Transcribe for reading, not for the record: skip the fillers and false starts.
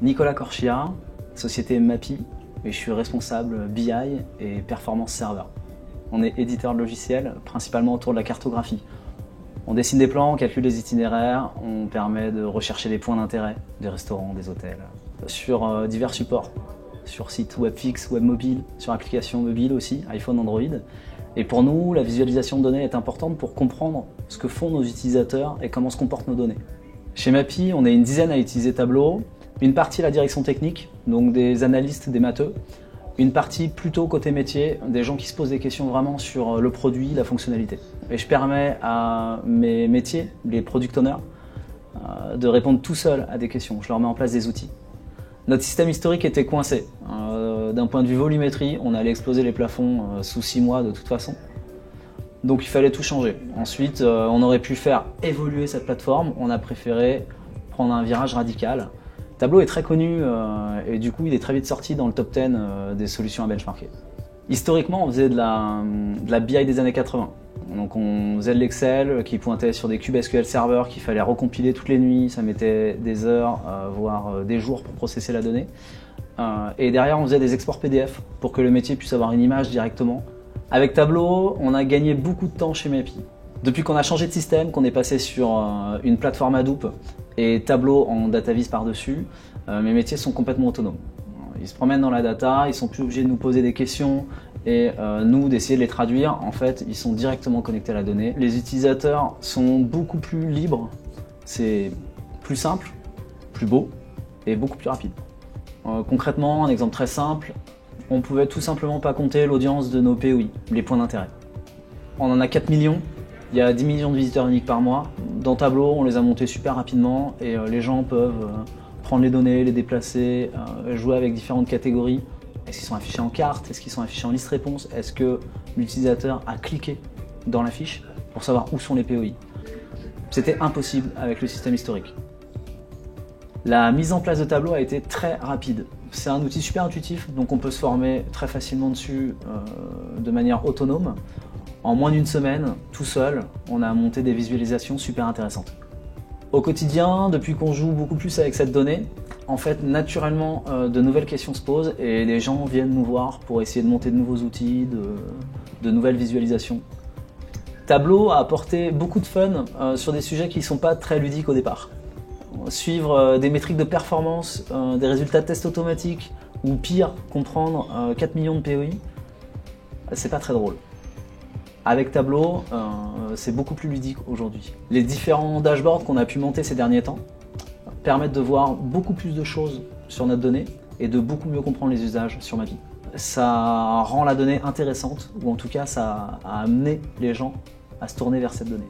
Nicolas Corchia, société Mappy, et je suis responsable BI et Performance Server. On est éditeur de logiciels, principalement autour de la cartographie. On dessine des plans, on calcule les itinéraires, on permet de rechercher les points d'intérêt des restaurants, des hôtels, sur divers supports, sur site web fixe, web mobile, sur applications mobiles aussi, iPhone, Android. Et pour nous, la visualisation de données est importante pour comprendre ce que font nos utilisateurs et comment se comportent nos données. Chez Mappy, on est une dizaine à utiliser Tableau, une partie la direction technique, donc des analystes, des matheux, une partie plutôt côté métier, des gens qui se posent des questions vraiment sur le produit, la fonctionnalité. Et je permets à mes métiers, les product owners, de répondre tout seuls à des questions. Je leur mets en place des outils. Notre système historique était coincé. D'un point de vue volumétrie, on allait exploser les plafonds sous 6 mois de toute façon. Donc il fallait tout changer. Ensuite, on aurait pu faire évoluer cette plateforme. On a préféré prendre un virage radical. Tableau est très connu et du coup il est très vite sorti dans le top 10 des solutions à benchmarker. Historiquement, on faisait de la BI des années 80. Donc on faisait de l'Excel qui pointait sur des cubes SQL Server qu'il fallait recompiler toutes les nuits. Ça mettait des heures, voire des jours pour processer la donnée. Et derrière, on faisait des exports PDF pour que le métier puisse avoir une image directement. Avec Tableau, on a gagné beaucoup de temps chez Mappy. Depuis qu'on a changé de système, qu'on est passé sur une plateforme Hadoop et Tableau en DataVis par-dessus, mes métiers sont complètement autonomes. Ils se promènent dans la data, ils sont plus obligés de nous poser des questions et nous d'essayer de les traduire. En fait, ils sont directement connectés à la donnée. Les utilisateurs sont beaucoup plus libres, c'est plus simple, plus beau et beaucoup plus rapide. Concrètement, un exemple très simple, on pouvait tout simplement pas compter l'audience de nos POI, les points d'intérêt. On en a 4 millions, il y a 10 millions de visiteurs uniques par mois. Dans Tableau, on les a montés super rapidement et les gens peuvent prendre les données, les déplacer, jouer avec différentes catégories. Est-ce qu'ils sont affichés en carte? Est-ce qu'ils sont affichés en liste réponse? Est-ce que l'utilisateur a cliqué dans la fiche pour savoir où sont les POI? C'était impossible avec le système historique. La mise en place de Tableau a été très rapide. C'est un outil super intuitif, donc on peut se former très facilement dessus de manière autonome. En moins d'une semaine, tout seul, on a monté des visualisations super intéressantes. Au quotidien, depuis qu'on joue beaucoup plus avec cette donnée, en fait, naturellement, de nouvelles questions se posent et les gens viennent nous voir pour essayer de monter de nouveaux outils, de nouvelles visualisations. Tableau a apporté beaucoup de fun sur des sujets qui ne sont pas très ludiques au départ. Suivre des métriques de performance, des résultats de tests automatiques ou pire, comprendre 4 millions de POI, c'est pas très drôle. Avec Tableau, c'est beaucoup plus ludique aujourd'hui. Les différents dashboards qu'on a pu monter ces derniers temps permettent de voir beaucoup plus de choses sur notre donnée et de beaucoup mieux comprendre les usages sur Mappy. Ça rend la donnée intéressante, ou en tout cas ça a amené les gens à se tourner vers cette donnée.